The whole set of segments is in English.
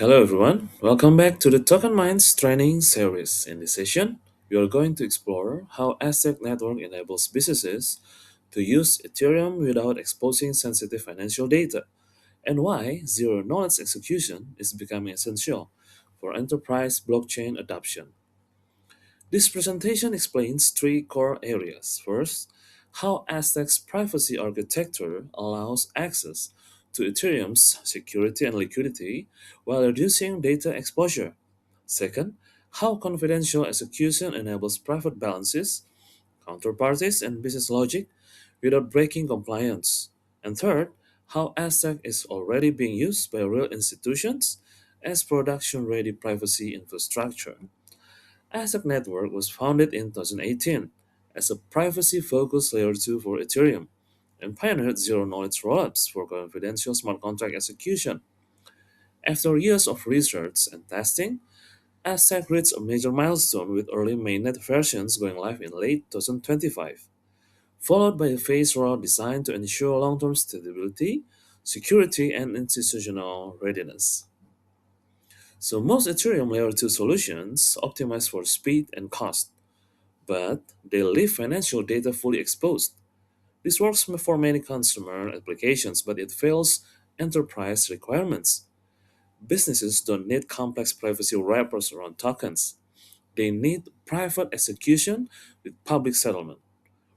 Hello everyone, welcome back to the Token Minds training series. In this session, we are going to explore how Aztec Network enables businesses to use Ethereum without exposing sensitive financial data, and why zero knowledge execution is becoming essential for enterprise blockchain adoption. This presentation explains three core areas. First, how Aztec's privacy architecture allows access to Ethereum's security and liquidity while reducing data exposure. Second, how confidential execution enables private balances, counterparties, and business logic without breaking compliance. And third, how Aztec is already being used by real institutions as production ready privacy infrastructure. Aztec Network was founded in 2018 as a privacy-focused Layer 2 for Ethereum and pioneered zero-knowledge rollups for confidential smart contract execution. After years of research and testing, Aztec reached a major milestone with early mainnet versions going live in late 2025, followed by a phased rollout designed to ensure long-term stability, security, and institutional readiness. So most Ethereum Layer 2 solutions optimize for speed and cost, but they leave financial data fully exposed. This works for many consumer applications, but it fails enterprise requirements. Businesses don't need complex privacy wrappers around tokens. They need private execution with public settlement,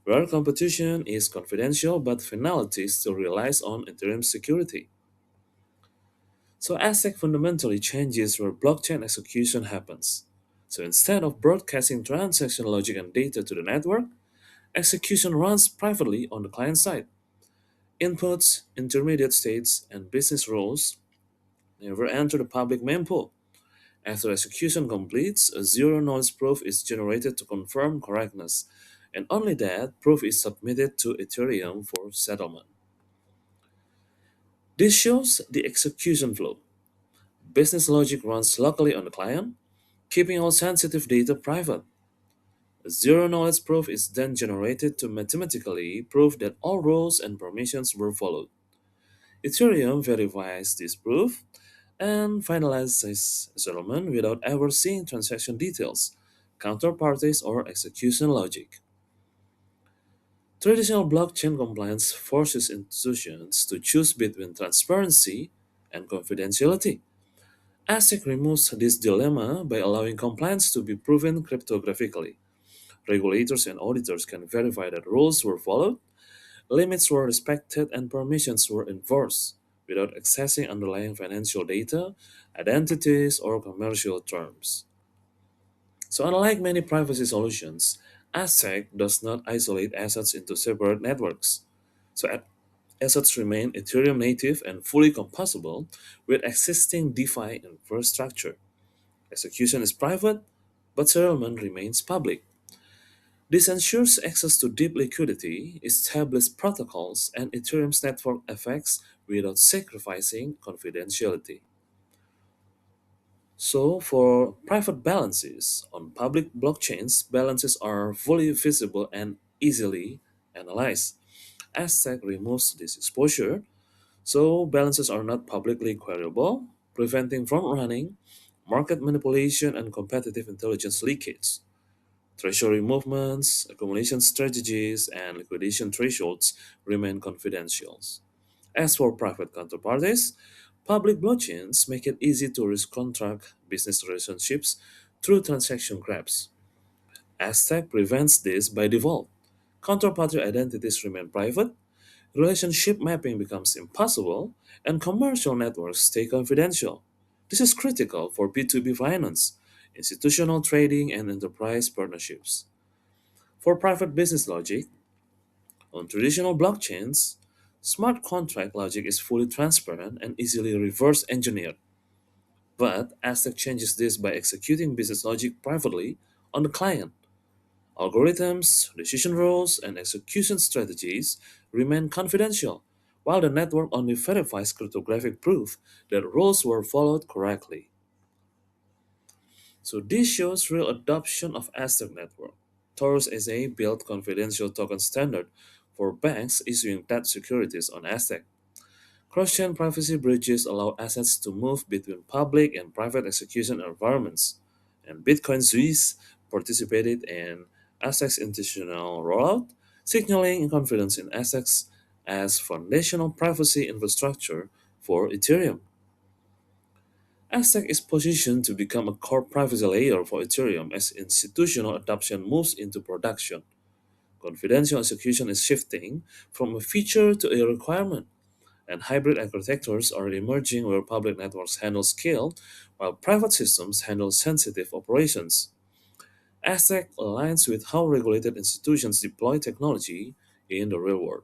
where competition is confidential but finality still relies on Ethereum security. So ASIC fundamentally changes where blockchain execution happens. So instead of broadcasting transaction logic and data to the network, execution runs privately on the client side. Inputs, intermediate states, and business rules never enter the public mempool. After execution completes, a zero knowledge proof is generated to confirm correctness, and only that proof is submitted to Ethereum for settlement. This shows the execution flow. Business logic runs locally on the client, keeping all sensitive data private. A zero knowledge proof is then generated to mathematically prove that all rules and permissions were followed. Ethereum verifies this proof and finalizes settlement without ever seeing transaction details, counterparties, or execution logic. Traditional blockchain compliance forces institutions to choose between transparency and confidentiality. ASIC removes this dilemma by allowing compliance to be proven cryptographically. Regulators and auditors can verify that rules were followed, limits were respected, and permissions were enforced without accessing underlying financial data, identities, or commercial terms. So, unlike many privacy solutions, ASIC does not isolate assets into separate networks. So, assets remain Ethereum native and fully compatible with existing DeFi infrastructure. Execution is private, but settlement remains public. This ensures access to deep liquidity, established protocols, and Ethereum's network effects without sacrificing confidentiality. So, for private balances on public blockchains, balances are fully visible and easily analyzed. Aztec removes this exposure, so balances are not publicly queryable, preventing front running, market manipulation, and competitive intelligence leakage. Treasury movements, accumulation strategies, and liquidation thresholds remain confidential. As for private counterparties, public blockchains make it easy to risk contract business relationships through transaction grabs. Aztec prevents this by default. Counterparty identities remain private, relationship mapping becomes impossible, and commercial networks stay confidential. This is critical for B2B finance, institutional trading, and enterprise partnerships. For private business logic, on traditional blockchains, smart contract logic is fully transparent and easily reverse engineered. But Aztec changes this by executing business logic privately on the client. Algorithms, decision rules, and execution strategies remain confidential, while the network only verifies cryptographic proof that rules were followed correctly. So this shows real adoption of Aztec Network. Taurus SA built confidential token standard for banks issuing debt securities on Aztec. Cross-chain privacy bridges allow assets to move between public and private execution environments, and Bitcoin Suisse participated in Aztec's institutional rollout, signaling confidence in Aztecs as foundational privacy infrastructure for Ethereum. Aztec is positioned to become a core privacy layer for Ethereum as institutional adoption moves into production. Confidential execution is shifting from a feature to a requirement, and hybrid architectures are emerging where public networks handle scale while private systems handle sensitive operations. Aztec aligns with how regulated institutions deploy technology in the real world.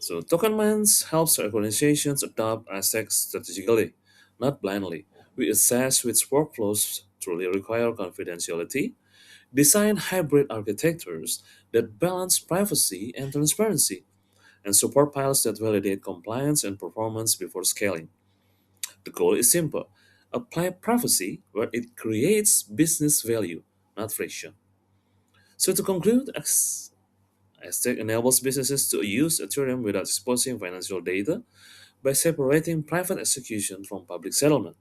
So token mines helps organizations adopt Aztec strategically, not blindly. We assess which workflows truly require confidentiality, design hybrid architectures that balance privacy and transparency, and support pilots that validate compliance and performance before scaling. The goal is simple: apply privacy where it creates business value, not friction. So, to conclude, Aztec enables businesses to use Ethereum without exposing financial data by separating private execution from public settlement.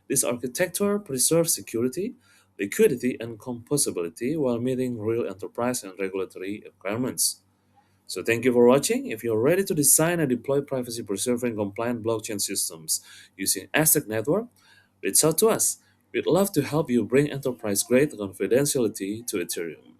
This architecture preserves security, liquidity, and composability while meeting real enterprise and regulatory requirements. So thank you for watching. If you're ready to design and deploy privacy preserving compliant blockchain systems using Aztec Network, reach out to us. We'd love to help you bring enterprise grade confidentiality to Ethereum.